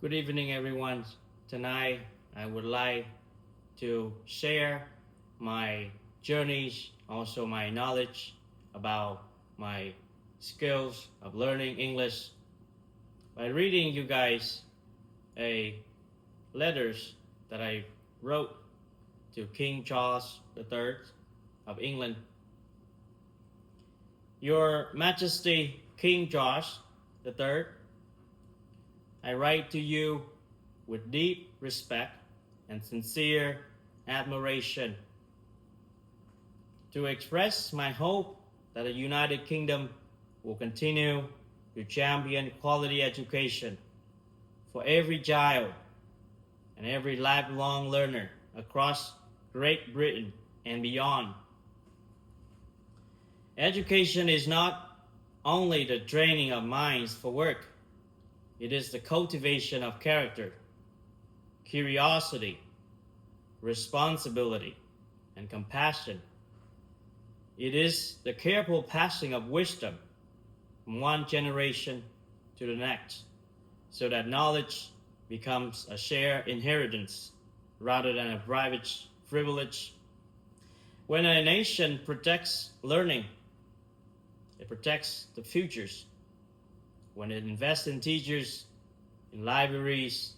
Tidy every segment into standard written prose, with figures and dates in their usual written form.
Good evening, everyone. Tonight, I would like to share my journeys, also my knowledge about my skills of learning English by reading you guys a letters that I wrote to King Charles III of England. Your Majesty, King George III, I write to you with deep respect and sincere admiration to express my hope that the United Kingdom will continue to champion quality education for every child and every lifelong learner across Great Britain and beyond. Education is not only the training of minds for work, it is the cultivation of character, curiosity, responsibility, and compassion. It is the careful passing of wisdom from one generation to the next, so that knowledge becomes a shared inheritance rather than a private privilege. When a nation protects learning, it protects the futures. When it invests in teachers, in libraries,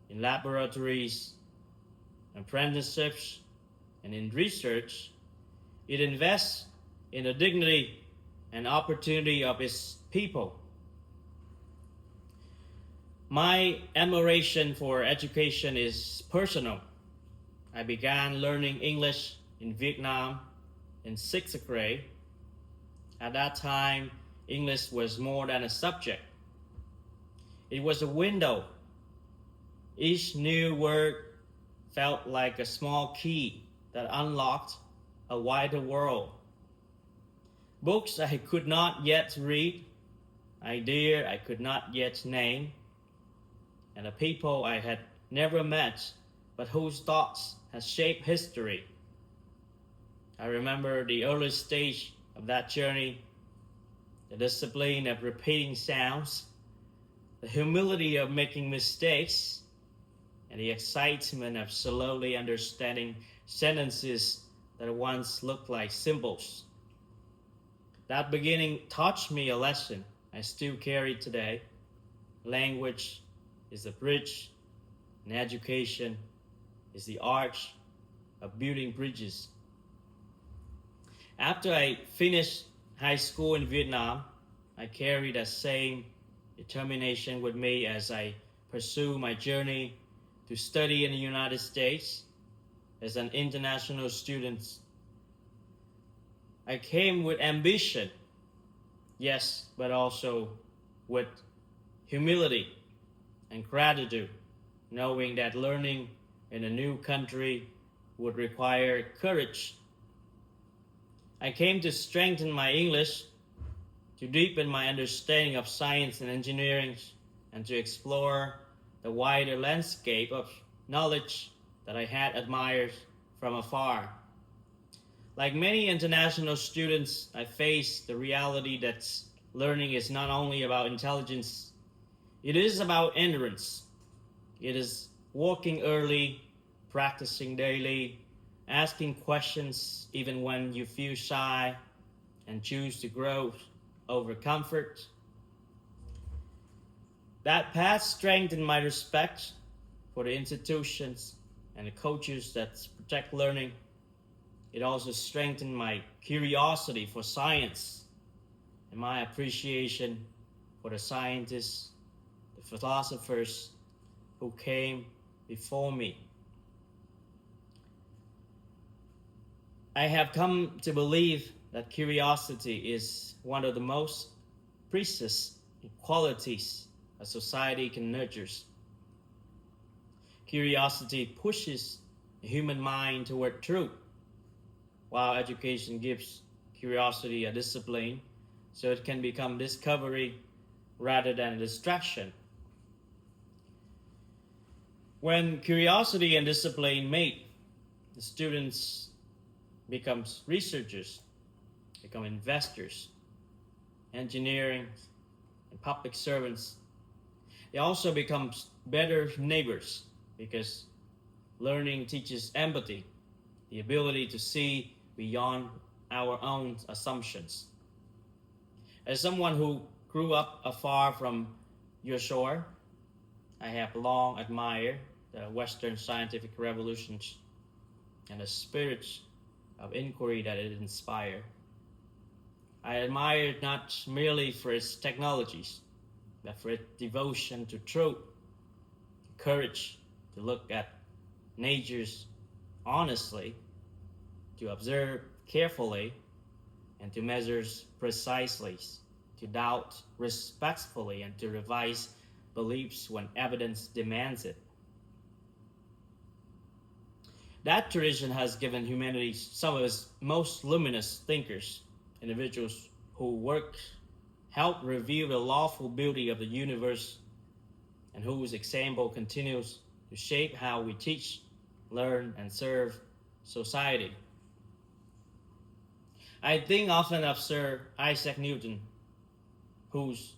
in laboratories, apprenticeships, and in research, it invests in the dignity and opportunity of its people. My admiration for education is personal. I began learning English in Vietnam in sixth grade. At that time, English was more than a subject. It was a window. Each new word felt like a small key that unlocked a wider world. Books I could not yet read, ideas I could not yet name, and the people I had never met but whose thoughts had shaped history. I remember the early stage of that journey, the discipline of repeating sounds, the humility of making mistakes, and the excitement of slowly understanding sentences that once looked like symbols. That beginning taught me a lesson I still carry today. Language is the bridge, and education is the arch of building bridges. After I finished high school in Vietnam, I carried that same determination with me as I pursue my journey to study in the United States as an international student. I came with ambition, yes, but also with humility and gratitude, knowing that learning in a new country would require courage. I came to strengthen my English, to deepen my understanding of science and engineering, and to explore the wider landscape of knowledge that I had admired from afar. Like many international students, I faced the reality that learning is not only about intelligence, it is about endurance. It is walking early, practicing daily, asking questions even when you feel shy, and choose to grow over comfort. That path strengthened my respect for the institutions and the coaches that protect learning. It also strengthened my curiosity for science and my appreciation for the scientists, the philosophers who came before me. I have come to believe that curiosity is one of the most precious qualities a society can nurture. Curiosity pushes the human mind toward truth, while education gives curiosity a discipline so it can become discovery rather than a distraction. When curiosity and discipline meet, the students become researchers, become investors, engineering, and public servants. They also become better neighbors because learning teaches empathy, the ability to see beyond our own assumptions. As someone who grew up afar from your shore, I have long admired the Western scientific revolutions and the spirit of inquiry that it inspired. I admire it not merely for its technologies, but for its devotion to truth, courage to look at natures honestly, to observe carefully, and to measure precisely, to doubt respectfully, and to revise beliefs when evidence demands it. That tradition has given humanity some of its most luminous thinkers, individuals who help reveal the lawful beauty of the universe and whose example continues to shape how we teach, learn, and serve society. I think often of Sir Isaac Newton, whose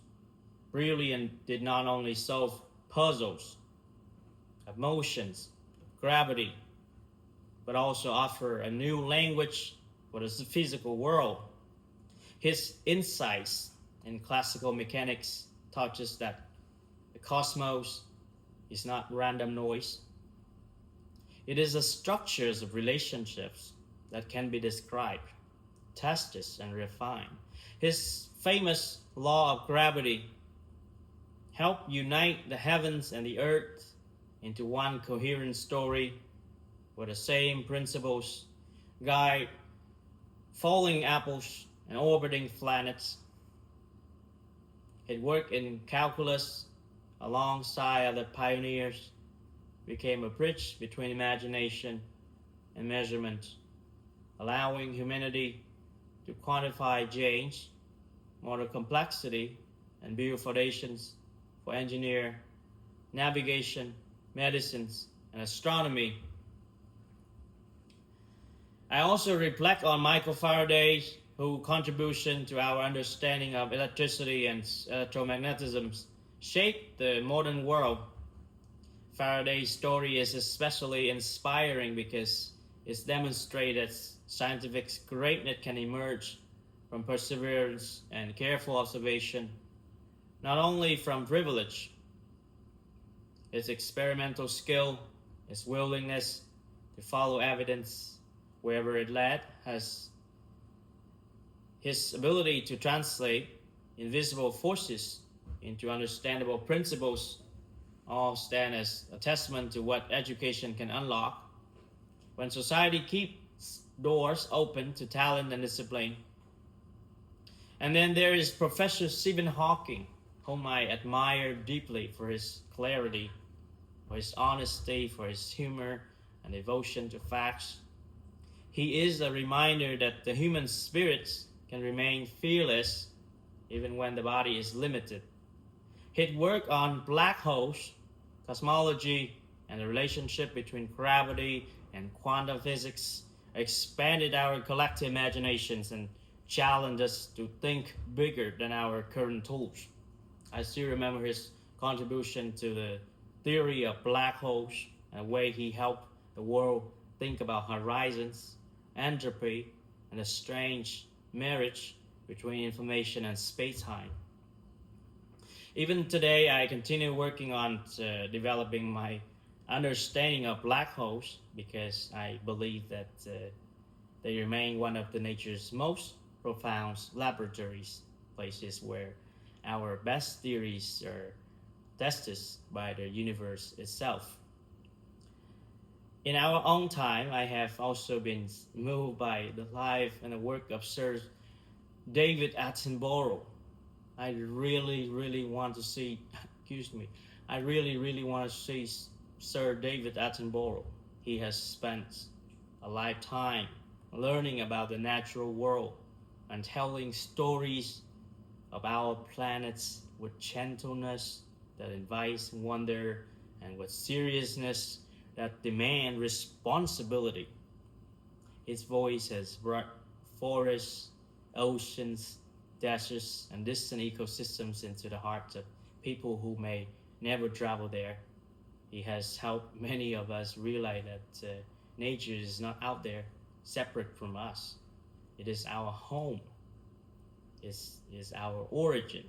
brilliance did not only solve puzzles of motions, gravity, but also offer a new language for the physical world. His insights in classical mechanics taught us that the cosmos is not random noise. It is the structures of relationships that can be described, tested, and refined. His famous law of gravity helped unite the heavens and the earth into one coherent story where the same principles guide falling apples and orbiting planets. His work in calculus alongside other pioneers became a bridge between imagination and measurement, allowing humanity to quantify change, model complexity, and build foundations for engineering, navigation, medicines, and astronomy. I also reflect on Michael Faraday, whose contribution to our understanding of electricity and electromagnetism shaped the modern world. Faraday's story is especially inspiring because it demonstrates scientific greatness can emerge from perseverance and careful observation, not only from privilege. His experimental skill, his willingness to follow evidence wherever it led, his ability to translate invisible forces into understandable principles all stand as a testament to what education can unlock. When society keeps doors open to talent and discipline. And then there is Professor Stephen Hawking, whom I admire deeply for his clarity, for his honesty, for his humor and devotion to facts. He is a reminder that the human spirit can remain fearless even when the body is limited. His work on black holes, cosmology, and the relationship between gravity and quantum physics expanded our collective imaginations and challenged us to think bigger than our current tools. I still remember his contribution to the theory of black holes and the way he helped the world think about horizons, entropy, and the strange marriage between information and space-time. Even today, I continue working on developing my understanding of black holes because I believe that they remain one of the nature's most profound laboratories, places where our best theories are tested by the universe itself. In our own time, I have also been moved by the life and the work of Sir David Attenborough. I really want to see, I really want to see Sir David Attenborough. He has spent a lifetime learning about the natural world and telling stories of our planets with gentleness that invites wonder and with seriousness that demand responsibility. His voice has brought forests, oceans, deserts, and distant ecosystems into the hearts of people who may never traveled there. He has helped many of us realize that nature is not out there separate from us. It is our home, is our origin,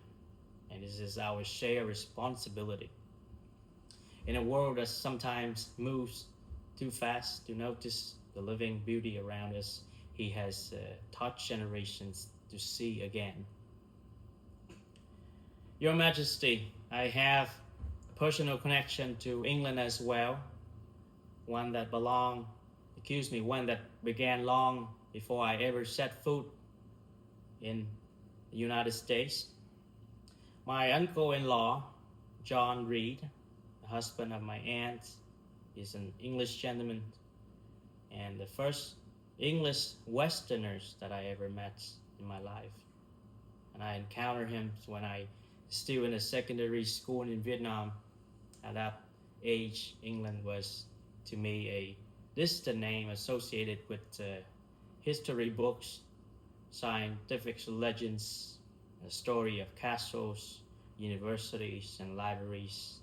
and this is our shared responsibility. In a world that sometimes moves too fast to notice the living beauty around us, he has taught generations to see again. Your Majesty, I have a personal connection to England as well, one that began long before I ever set foot in the United States. My uncle-in-law, John Reed, the husband of my aunt, is an English gentleman and the first English Westerners that I ever met in my life. And I encountered him when I was still in a secondary school in Vietnam. At that age, England was to me a distant name associated with history books, scientific legends, the story of castles, universities, and libraries.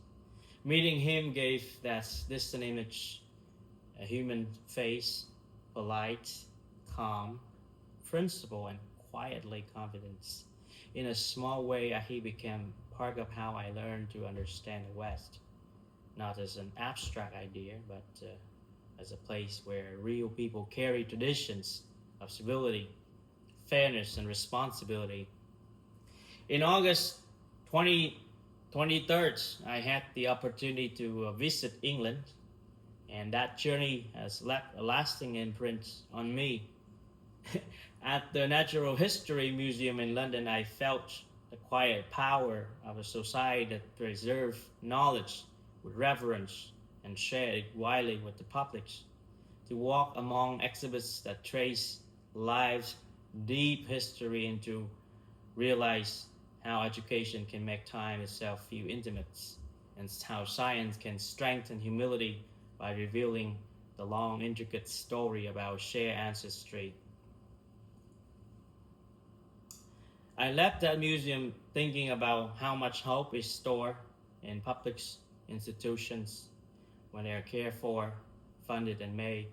Meeting him gave that distant image a human face, polite, calm, principled, and quietly confident. In a small way, he became part of how I learned to understand the West, not as an abstract idea, but as a place where real people carry traditions of civility, fairness, and responsibility. In August 2023, I had the opportunity to visit England, and that journey has left a lasting imprint on me. At the Natural History Museum in London, I felt the quiet power of a society that preserves knowledge with reverence and share it widely with the public. To walk among exhibits that trace life's deep history and to realize how education can make time itself feel intimate, and how science can strengthen humility by revealing the long, intricate story of our shared ancestry. I left that museum thinking about how much hope is stored in public institutions when they are cared for, funded, and made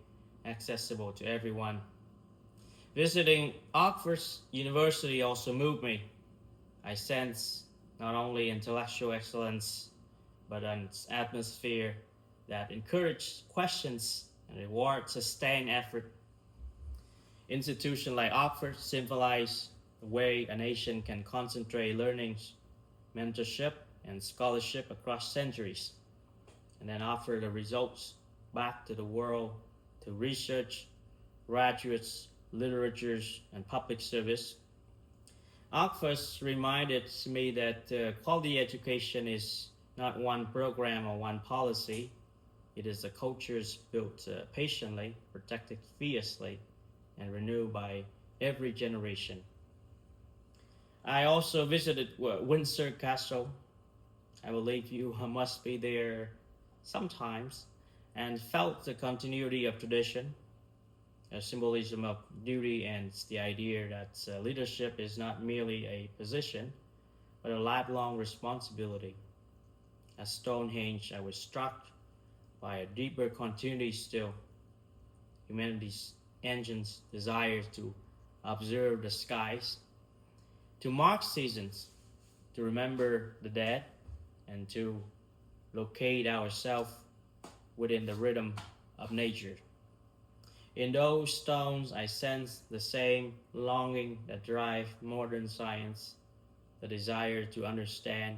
accessible to everyone. Visiting Oxford University also moved me. I sense not only intellectual excellence, but an atmosphere that encourages questions and rewards sustained effort. Institutions like Oxford symbolize the way a nation can concentrate learning, mentorship, and scholarship across centuries, and then offer the results back to the world through research, graduates, literatures, and public service. Oxford reminded me that quality education is not one program or one policy. It is a culture built patiently, protected fiercely, and renewed by every generation. I also visited Windsor Castle. I believe you must be there sometimes, and felt the continuity of tradition, a symbolism of duty, and the idea that leadership is not merely a position, but a lifelong responsibility. At Stonehenge, I was struck by a deeper continuity still. Humanity's engine's desire to observe the skies, to mark seasons, to remember the dead, and to locate ourselves within the rhythm of nature. In those stones, I sense the same longing that drives modern science, the desire to understand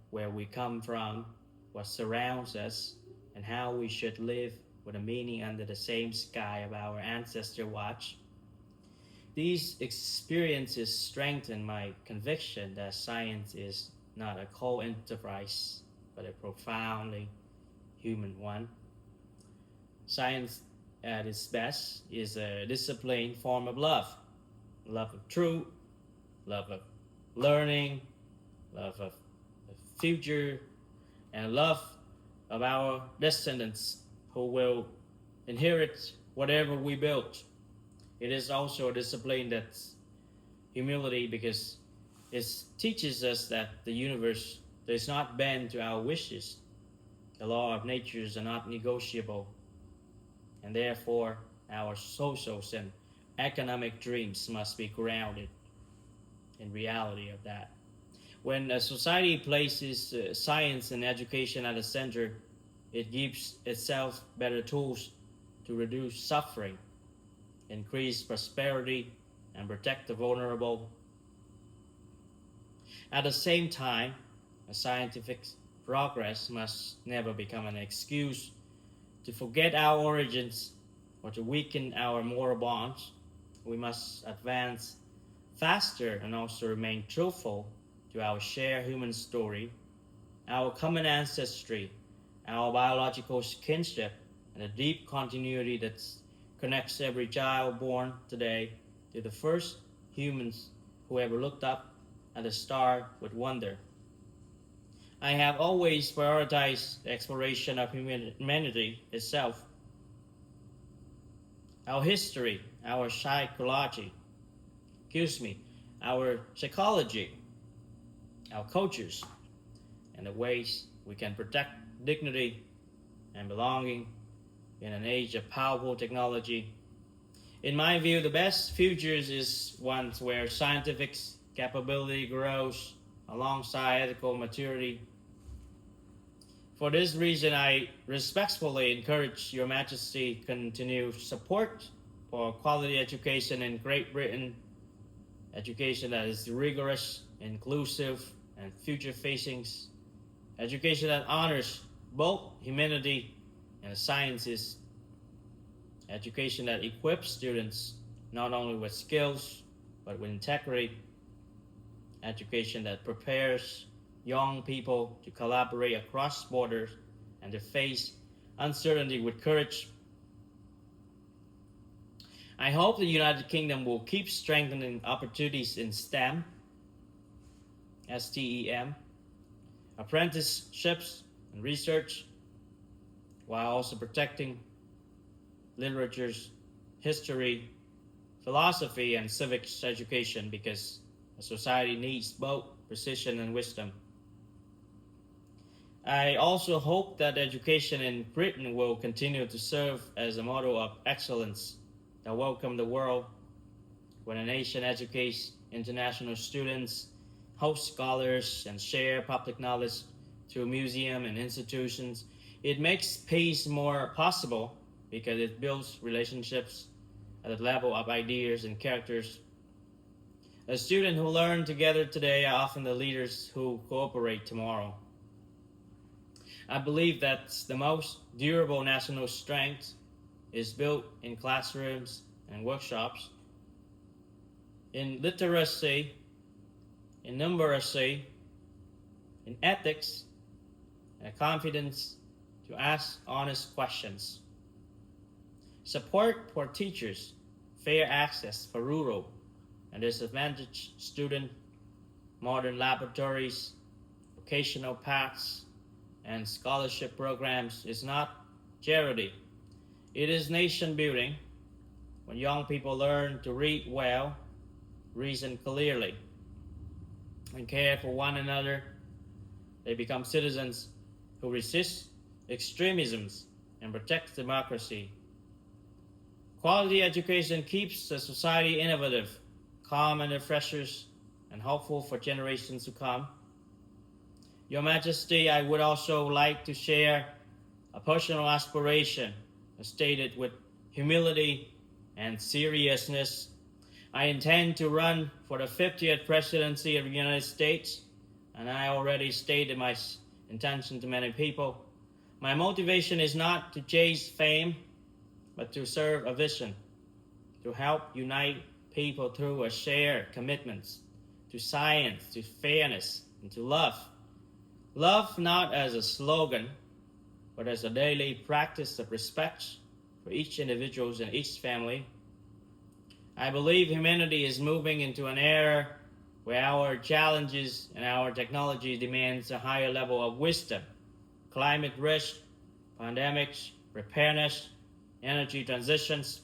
where we come from, what surrounds us, and how we should live with a meaning under the same sky of our ancestor watch. These experiences strengthen my conviction that science is not a cold enterprise, but a profoundly human one. Science at its best is a disciplined form of love of truth, love of learning, love of the future, and love of our descendants who will inherit whatever we build. It is also a discipline that's humility, because it teaches us that the universe does not bend to our wishes. The law of nature are not negotiable, and therefore our social and economic dreams must be grounded in reality of that. When a society places science and education at the center, it gives itself better tools to reduce suffering, increase prosperity, and protect the vulnerable. At the same time, a scientific progress must never become an excuse to forget our origins or to weaken our moral bonds. We must advance faster and also remain truthful to our shared human story, our common ancestry, our biological kinship, and the deep continuity that connects every child born today to the first humans who ever looked up at the star with wonder. I have always prioritized the exploration of humanity itself, our history, our our psychology, our cultures, and the ways we can protect dignity and belonging in an age of powerful technology. In my view, the best futures is one where scientific capability grows alongside ethical maturity. For this reason, I respectfully encourage Your Majesty to continue support for quality education in Great Britain, education that is rigorous, inclusive, and future-facing, education that honors both humanity and the sciences, education that equips students not only with skills but with integrity, education that prepares young people to collaborate across borders and to face uncertainty with courage. I hope the United Kingdom will keep strengthening opportunities in STEM, STEM, apprenticeships and research, while also protecting literatures, history, philosophy, and civics education, because a society needs both precision and wisdom. I also hope that education in Britain will continue to serve as a model of excellence that welcomes the world. When a nation educates international students, hosts scholars, and shares public knowledge through museums and institutions, it makes peace more possible because it builds relationships at the level of ideas and characters. The students who learn together today are often the leaders who cooperate tomorrow. I believe that the most durable national strength is built in classrooms and workshops, in literacy, in numeracy, in ethics, and confidence to ask honest questions. Support for teachers, fair access for rural and disadvantaged students, modern laboratories, vocational paths, and scholarship programs is not charity. It is nation building. When young people learn to read well, reason clearly, and care for one another, they become citizens who resist extremisms and protect democracy. Quality education keeps the society innovative, calm under pressures, and hopeful for generations to come. Your Majesty, I would also like to share a personal aspiration stated with humility and seriousness. I intend to run for the 50th presidency of the United States, and I already stated my intention to many people. My motivation is not to chase fame, but to serve a vision, to help unite people through a shared commitment to science, to fairness, and to love. Love not as a slogan, but as a daily practice of respect for each individual and each family. I believe humanity is moving into an era where our challenges and our technology demands a higher level of wisdom, climate risk, pandemics, preparedness, energy transitions,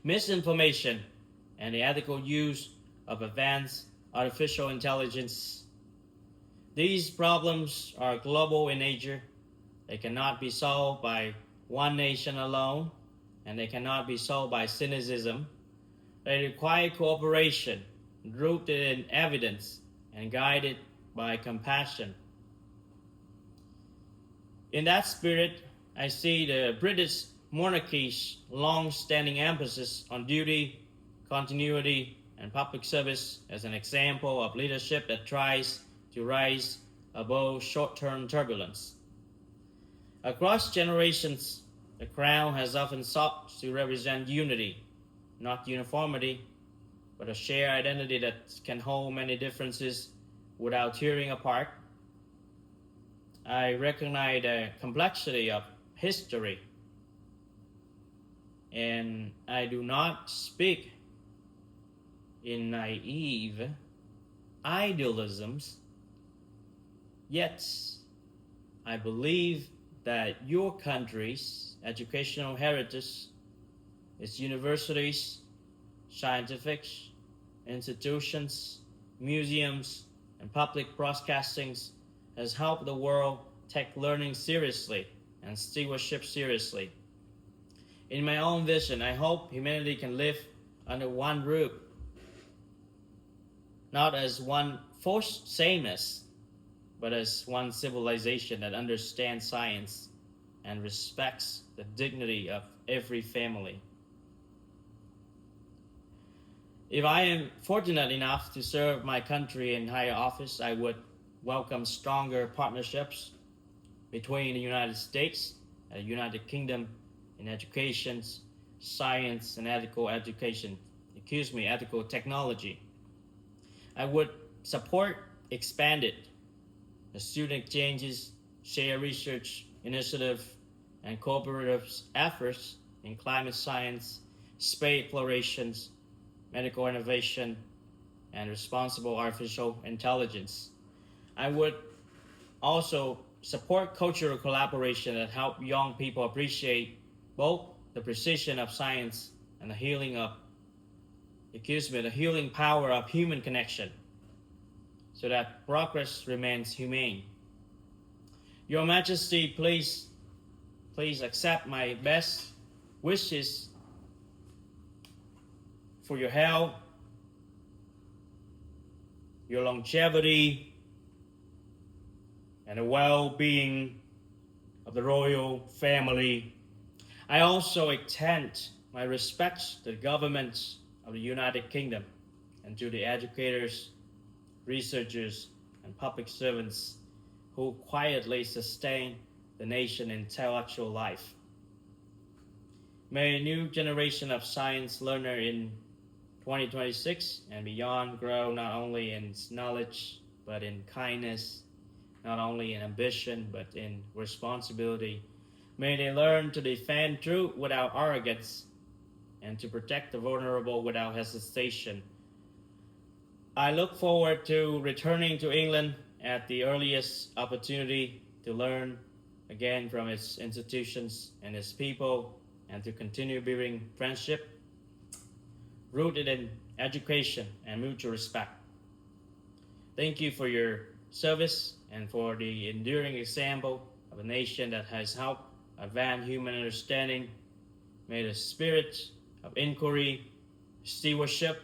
misinformation, and the ethical use of advanced artificial intelligence. These problems are global in nature. They cannot be solved by one nation alone, and they cannot be solved by cynicism. They require cooperation, rooted in evidence and guided by compassion. In that spirit, I see the British monarchy's long-standing emphasis on duty, continuity, and public service as an example of leadership that tries to rise above short-term turbulence. Across generations, the Crown has often sought to represent unity, not uniformity, but a shared identity that can hold many differences without tearing apart. I recognize the complexity of history, and I do not speak in naive idealisms, yet I believe that your country's educational heritage, its universities, scientific institutions, museums, and public broadcastings has helped the world take learning seriously and stewardship seriously. In my own vision, I hope humanity can live under one roof, not as one forced sameness, but as one civilization that understands science and respects the dignity of every family. If I am fortunate enough to serve my country in higher office, I would welcome stronger partnerships between the United States and the United Kingdom in education, science, and ethical technology. I would support expanded student exchanges, shared research initiative, and cooperative efforts in climate science, space exploration, medical innovation, and responsible artificial intelligence. I would also support cultural collaboration that help young people appreciate both the precision of science and the healing power of human connection, so that progress remains humane. Your Majesty, please accept my best wishes for your health, your longevity, and the well-being of the royal family. I also extend my respects to the governments of the United Kingdom and to the educators, researchers, and public servants who quietly sustain the nation's intellectual life. May a new generation of science learners in 2026 and beyond grow not only in knowledge but in kindness, not only in ambition but in responsibility. May they learn to defend truth without arrogance and to protect the vulnerable without hesitation. I look forward to returning to England at the earliest opportunity to learn again from its institutions and its people, and to continue building friendship rooted in education and mutual respect. Thank you for your service and for the enduring example of a nation that has helped advance human understanding. May the spirit of inquiry, stewardship,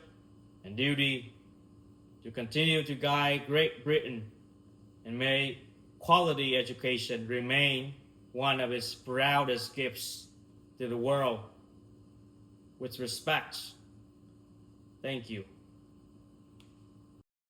and duty to continue to guide Great Britain, and may quality education remain one of its proudest gifts to the world. With respect, thank you.